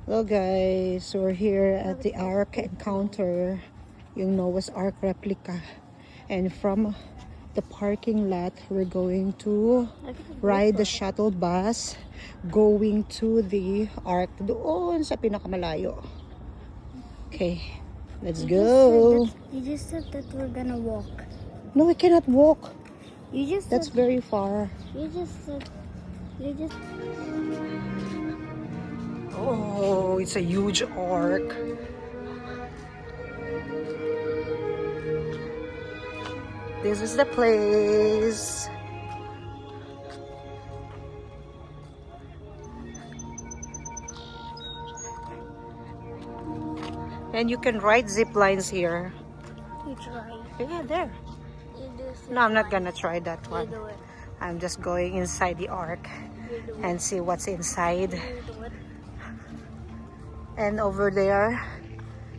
Hello guys, we're here at the Ark Encounter, yung Noah's Ark replica. And from the parking lot, we're going to ride the shuttle bus going to the Ark doon sa pinakamalayo. Okay, let's go. You just said that we're gonna walk. No, we cannot walk. That's said, very far. You just said. You just. Oh, it's a huge ark. This is the place. And you can ride zip lines here. You try. Yeah, there. You do. No, I'm not gonna try that You one. do it. I'm just going inside the ark You do it. and see what's inside. You do it. And over there,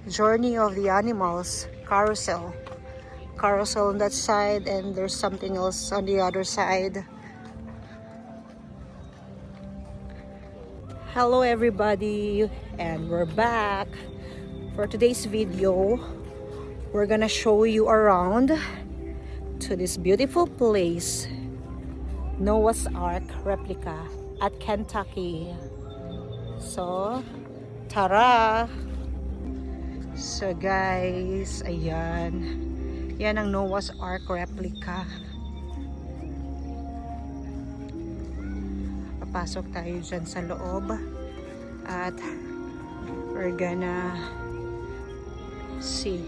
Journey of the Animals, carousel. Carousel on that side, and there's something else on the other side. Hello everybody, and we're back. For today's video, we're gonna show you around to this beautiful place, Noah's Ark replica at Kentucky. So, tara! So guys, ayan. Yan ang Noah's Ark replica. Papasok tayo dyan sa loob. At we're gonna see.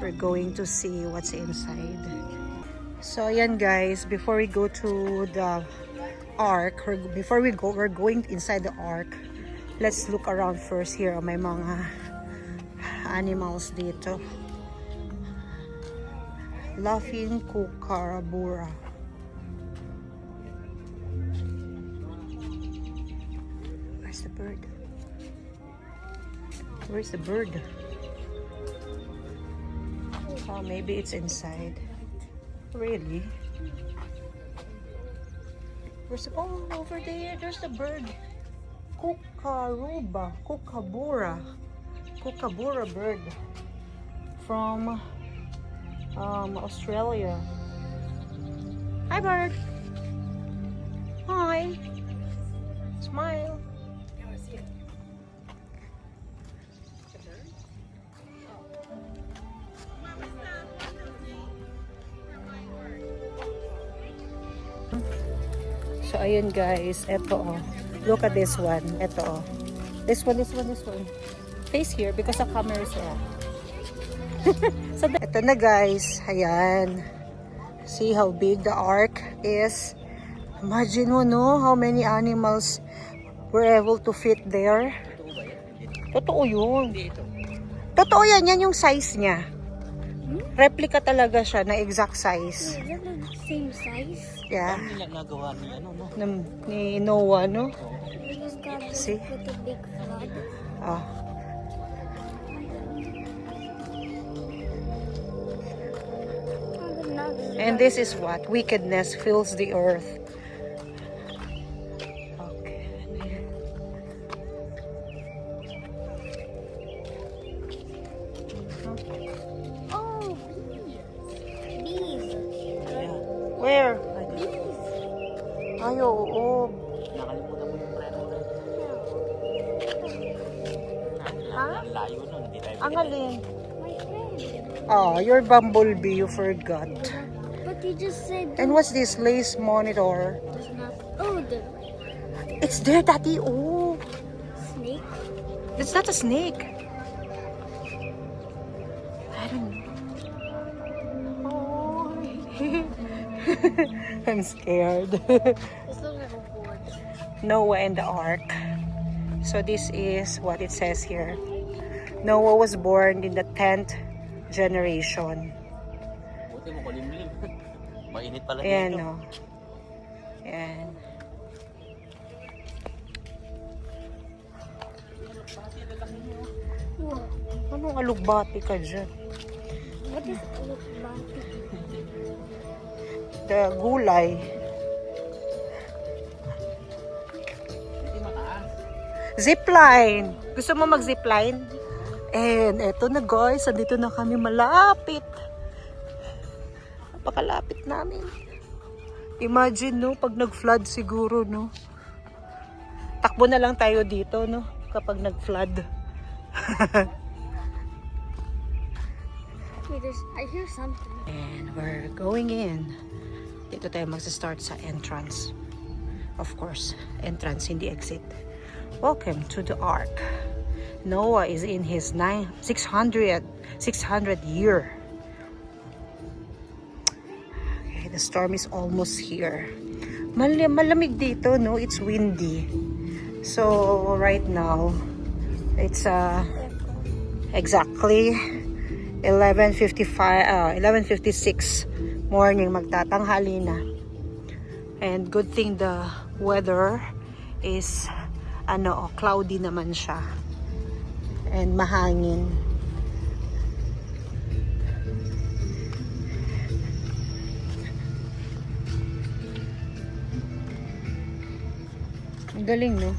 We're going to see what's inside. So ayan guys, before we go to the Ark, we're going inside the Ark. Let's look around first here. May mga animals dito. Laughing kookaburra. Where's the bird? Where's the bird? Oh, maybe it's inside. Really? Where's the, oh, over there, there's the bird. Kookaburra bird from Australia. Hi bird. Hi. Smile. So ayun guys, eto oh. Look at this one. Eto oh. This one. Face here because the camera is here. So eto na guys. Ayan. See how big the ark is. Imagine mo no, how many animals were able to fit there. Totoo yun. Totoo yan. Yan yung size niya. Replica talaga siya na exact size. Is that the same size? Yeah. Nagawa ni ano no? Ni Noah, no? We just got this See? with a big flood. Ah. And this is what? Wickedness fills the earth. Okay. Oh, bees. Where? Bees. Ay, oo. Nakalimutan mo yung preno rin. Ha? Ang layo nun, hindi tayo Ang alin? My friend. Oh, your bumblebee, you forgot. But you just said And what's this lace monitor? there's not. Oh, the It's there, Daddy. Oh, snake. it's not a snake. I don't know. Oh. I'm scared. This looks like a board. Noah and the Ark. So this is what it says here. Noah was born in the 10th generation. Buti mo kulimlim. Mainit pala Ayan, dito. no. Ayan. Whoa. Anong alugbati ka dyan? What is alubati? The gulay. Hindi mataas. Zipline. Gusto mo mag-zipline? And eto na guys, andito na kami malapit. Napakalapit namin. Imagine no, pag nag-flood siguro no. Takbo na lang tayo dito no, kapag nag-flood. Wait, I hear something. And we're going in. Dito tayo magsa-start sa entrance. Of course, entrance, hindi exit. Welcome to the Ark. Noah is in his 600 year. Okay, the storm is almost here. Malamig dito, no? It's windy. So, right now, it's exactly 11:56 morning, magtatanghali na. And good thing the weather is cloudy naman siya. And mahangin. Ang galing, no?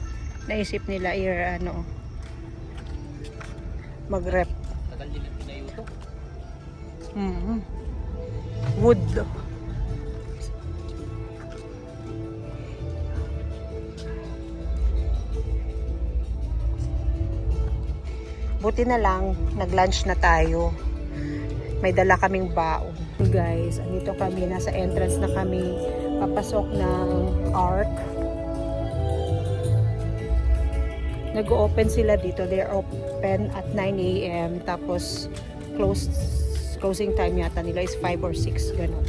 Naisip nila mag-rep. Tagal din ang tinayo to. Wood. Buti na lang, nag-lunch na tayo. May dala kaming baon. Guys, andito kami, nasa entrance na kami. Papasok ng Ark. Nag-open sila dito. They're open at 9 a.m. Tapos, closing time yata nila is 5 or 6. Ganun.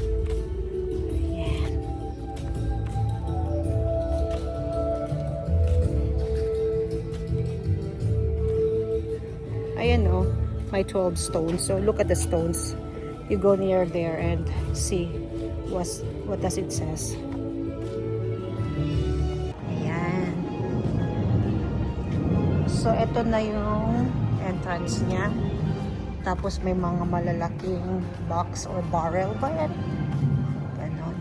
Ayan. Ayan o. May 12 stones. So, look at the stones. You go near there and see what does it says. Ayan. So, ito na yung entrance niya. Tapos, may mga malalaking box or barrel ba yan? Ganon.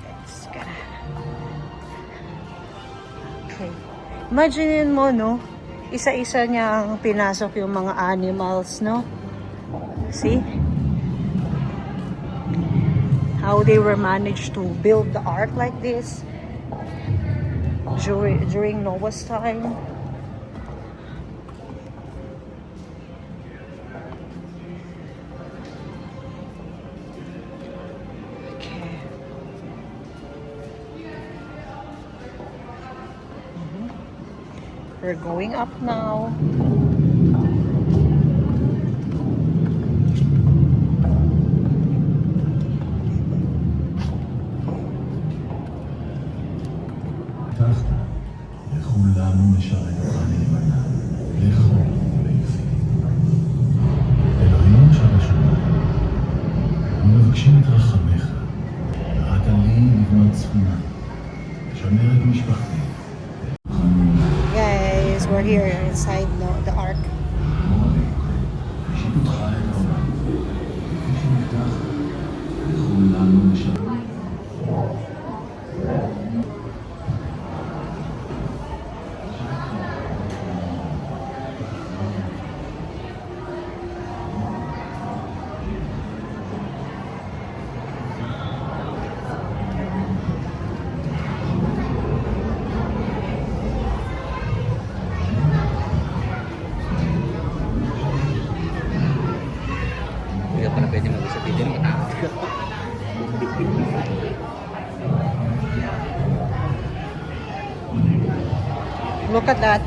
Let's go. Okay. Imagine mo, no? Isa-isa niyang pinasok yung mga animals, no? See? How they were managed to build the ark like this during Noah's time. Okay. We're going up now. לכולנו משרתך נאמנה, לכל ולפי. אלוהינו שבשמיים, אנו מבקשים את רחמך, וראת לי לבנות צפונה, לשמר את משפחתי. Guys, we're here inside the ark. בשיפוטך את העולם, כפי שנפתח, לכולנו משרתך. Hindi ka pa na pwede mag-isa dito. Matakot ka. Look at that.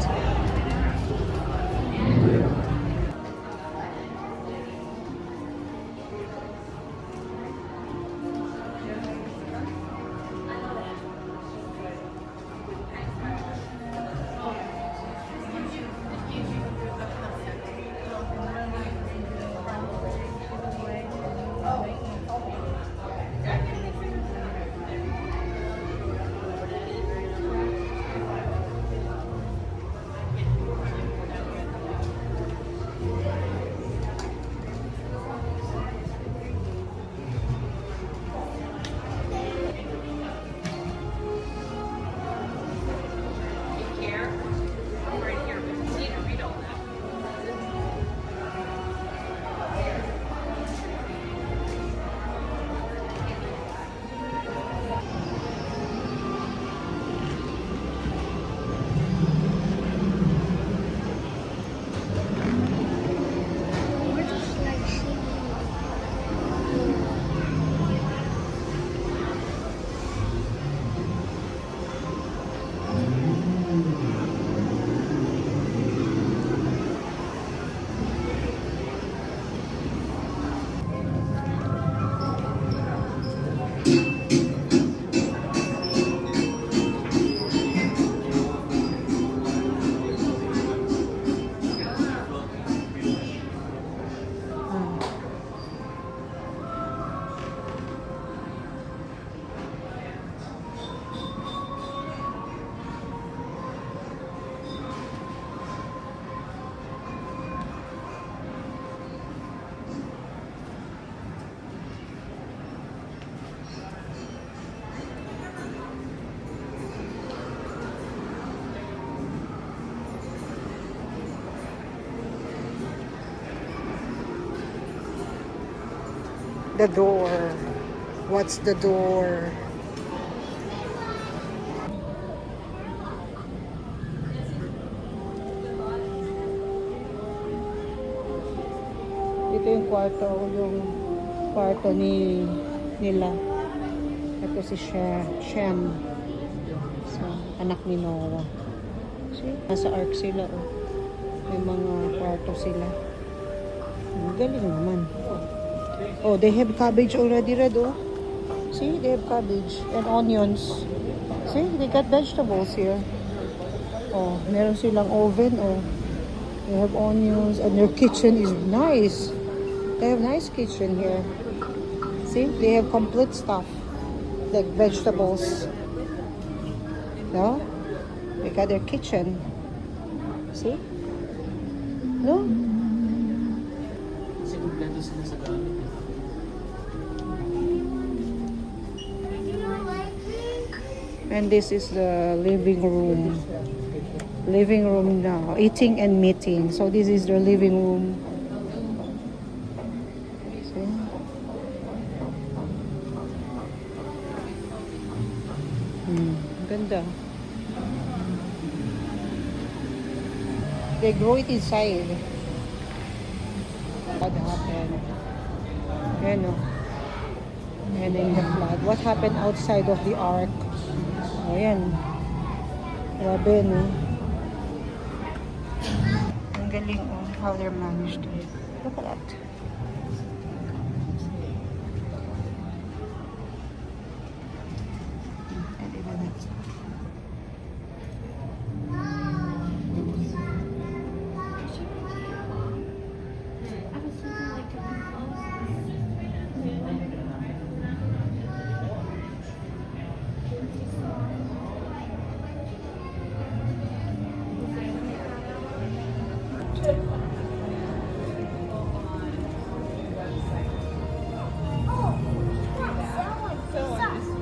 The door. What's the door? Ito yung kwarto nila. Ito si Shem. So, anak ni Noah. See? Nasa ark sila, oh. May mga kwarto sila. Ang galing naman. Oh, they have cabbage already, Red, oh. See, they have cabbage and onions. See, they got vegetables here. Oh, meron silang oven, oh. They have onions and their kitchen is nice. They have nice kitchen here. See, they have complete stuff. Like vegetables. No? They got their kitchen. See? No? Kasi kompleto sila sa gamit. And this is the living room. Living room now. Eating and meeting. So this is their living room. See? Ganda. They grow it inside. What happened? Ayan o. And in the flood. What happened outside of the ark? Ayan. Grabe, no? Ang galing, oh. How they're managed. Look at that. And even that.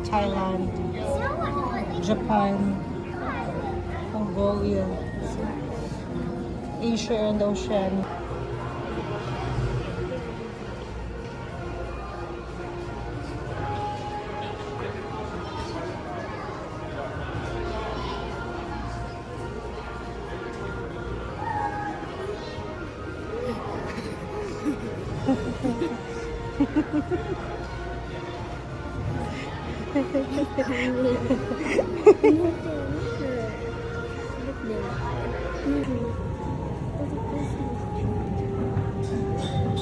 Thailand, Japan, Mongolia, Asia and Oceania.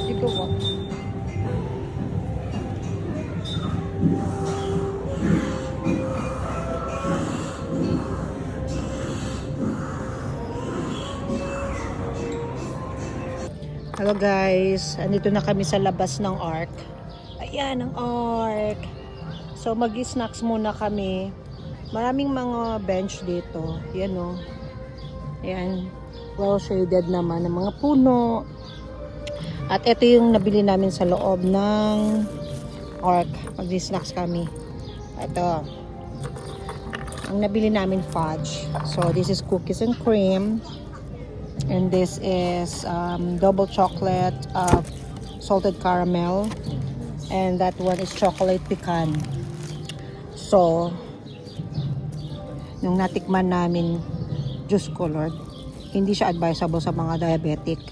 Ikaw ba? Hello guys, andito na kami sa labas ng ark. Ayan ang ark. So mag-snacks muna kami. Maraming mga bench dito. Yan o. Ayan. Well shaded naman ng mga puno. At ito yung nabili namin sa loob ng ark. Mag-snacks kami. Ito. Ang nabili namin fudge. So this is cookies and cream. And this is double chocolate salted caramel. And that one is chocolate pecan. So, nung natikman namin, Diyos ko Lord, hindi siya advisable sa mga diabetic.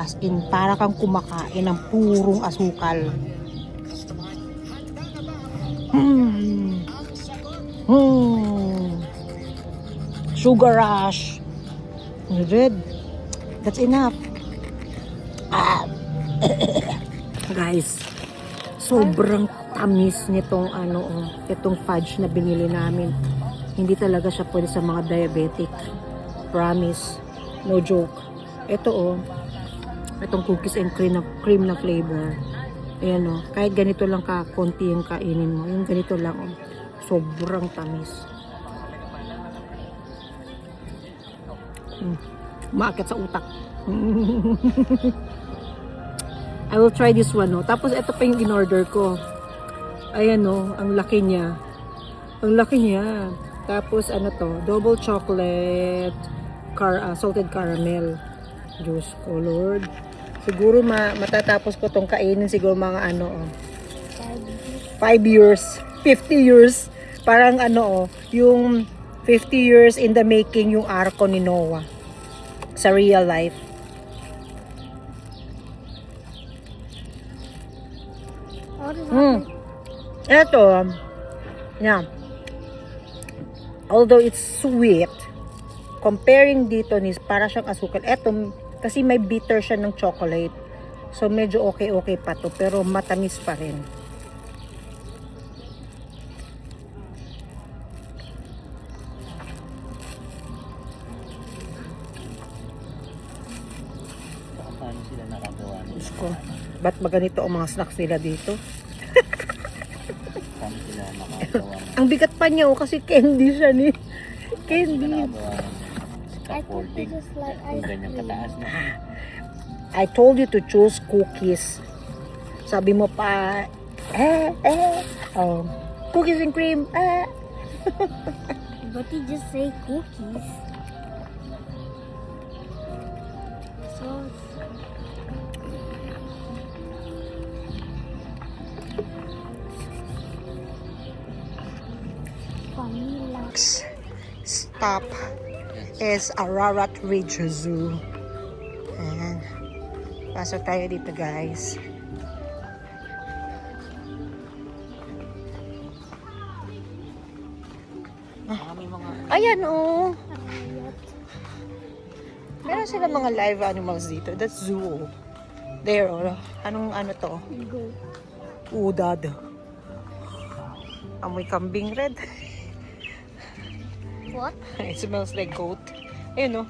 As in, para kang kumakain ng purong asukal. Sugar rush. Red. That's enough. Guys, sobrang tamis nitong itong fudge na binili namin. Hindi talaga siya pwede sa mga diabetic. Promise. No joke. Ito itong cookies and cream na flavor. Ayan kahit ganito lang konti yung kainin mo. Yung ganito lang sobrang tamis. Maakit sa utak. I will try this one, Tapos, ito pa yung in-order ko. Ayan, ang laki niya. Ang laki niya. Tapos, double chocolate, salted caramel. Diyos ko, Lord. Siguro matatapos ko tong kainin siguro mga ano, 5 years, 50 years. Parang ano, yung 50 years in the making yung arko ni Noah sa real life. What is Eto, yeah. Although it's sweet, comparing dito ni para siyang asukal. Eto, kasi may bitter siya ng chocolate. So medyo okay pa to, pero matamis pa rin. Paano sila nakagawa nila? Diyos ko, ba't ba ganito ang mga snacks nila dito? Paano sila nakagawa nila? Ang bigat pa niya, kasi candy siya ni. Candy. Nakagawa ng I thought scaffolding. this is like Kung ice ganyan cream. kataas na. I told you to choose cookies. Sabi mo pa, cookies and cream, But you just say cookies. So vanilla. Stop is Ararat Ridge Zoo. Ayan. Pasok tayo dito, guys. Marami mga Ayan, oh. Meron sila mga live animals dito. That's zoo. There, oh. Anong ano to? Go. Udad. Amoy kambing red. What? It smells like goat. Ayun, oh.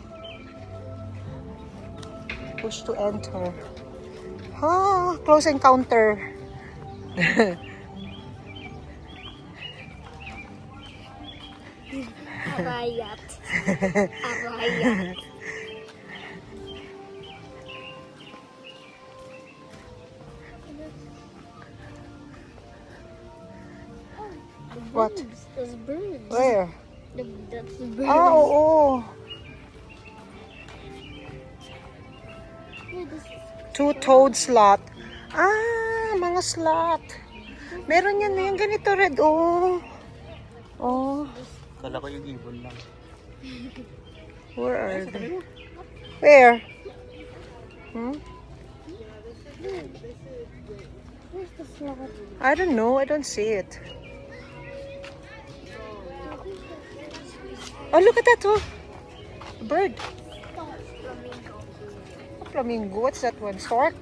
Push to enter. Close encounter. Arayat. Arayat. What? Those birds. Where? That's the birds. Ah, oo. Yeah, this is Two-toed sloth. Ah, mga sloth. Meron yan na yung ganito red, oh. Oh, Kala ko yung ibon lang. where are they? Where? Hmm? where's the sloth? I don't know. I don't see it. Oh, look at that, oh. A bird. A flamingo. What's that one? Stork?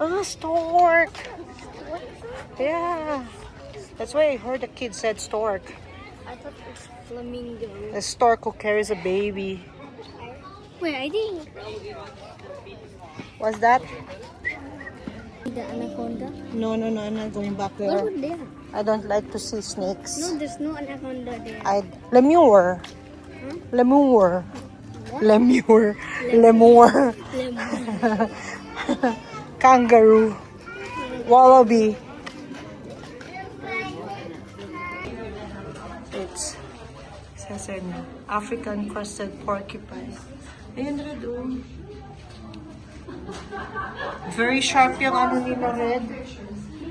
Ah, stork. Yeah. That's why I heard the kid said stork. I thought it was flamingo. A stork who carries a baby. Wait, I think What's that? the anaconda. No, I'm not going back What there. was there? I don't like to see snakes. No, there's no anaconda there. Lemur. Lemur. What? Lemur. Lemur. Lemon. Kangaroo. Wallaby. It's says African crested porcupine. Ayun, red, oh. Very sharp yung ano nila, red.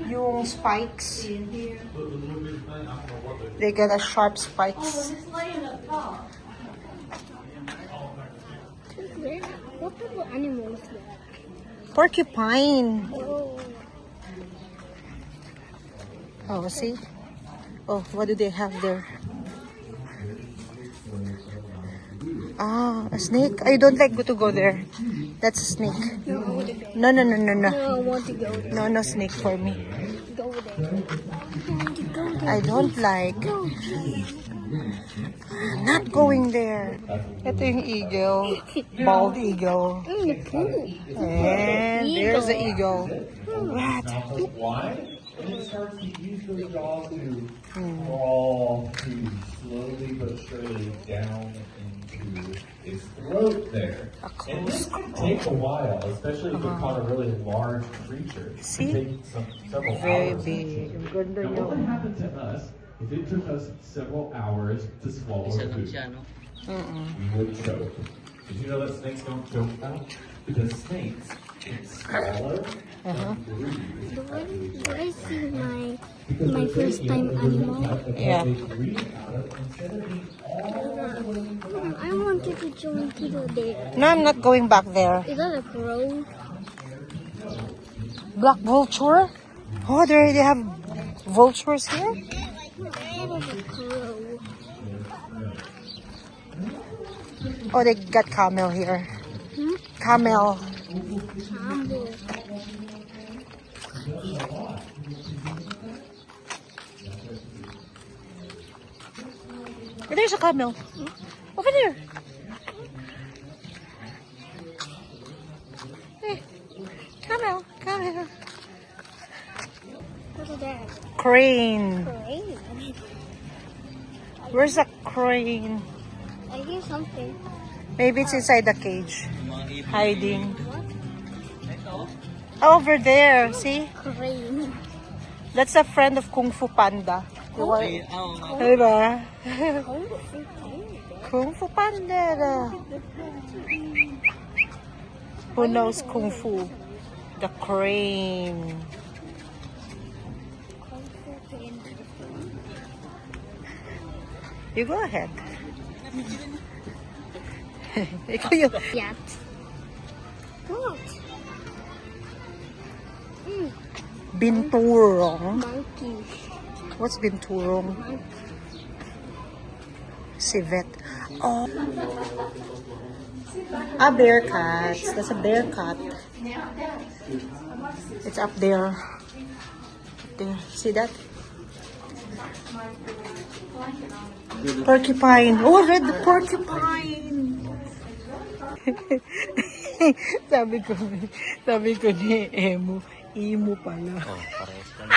Yung spikes. They got a sharp spikes. What type of animals there? Porcupine. Oh, Oh, see? Oh, what do they have there? Ah, a snake? I don't like to go there. That's a snake. no, I want to go. No. No, I want to go there. No snake for me. Go there. I want to go there. I don't like. Go, please. Not going there. Ito yung eagle. Bald eagle. In the pool. And there's the eagle. What? Why? And it starts to use those jaws to crawl to slowly but surely down into its throat there. And this can take a while, especially if it's caught a really large creature. It See? can take several Very hours. big. Ang ganda Now, what would yun. happen to us if it took us several hours to swallow Isa lang food? siya, no? We would choke. Did you know that snakes don't choke out? Because snakes It's smaller. Do I see my first time animal? Yeah. I wanted to join to the there. No, I'm not going back there. Is that a crow? Black vulture? Oh, they already have vultures here? That is a crow. Oh, they got camel here. Hmm? Camel. Humble. Oh, there's a camel. Over there. Hey, camel, camel. What is that? Crane. Crane. Where's the crane? I hear something. Maybe it's inside the cage. Hiding. What? Over there, see? Crane. That's a friend of Kung Fu Panda. Diba? Kung Fu Panda. Who knows Kung Fu? The crane. You go ahead. Ikaw yung... Yat. What? Binturong. Monkey. What's binturong? Civet. Oh. A bear cat. That's a bear cat. It's up there. Up there. See that? Porcupine. Oh, red porcupine. sabi ko ni Emo pala. Oh, parehas ka na.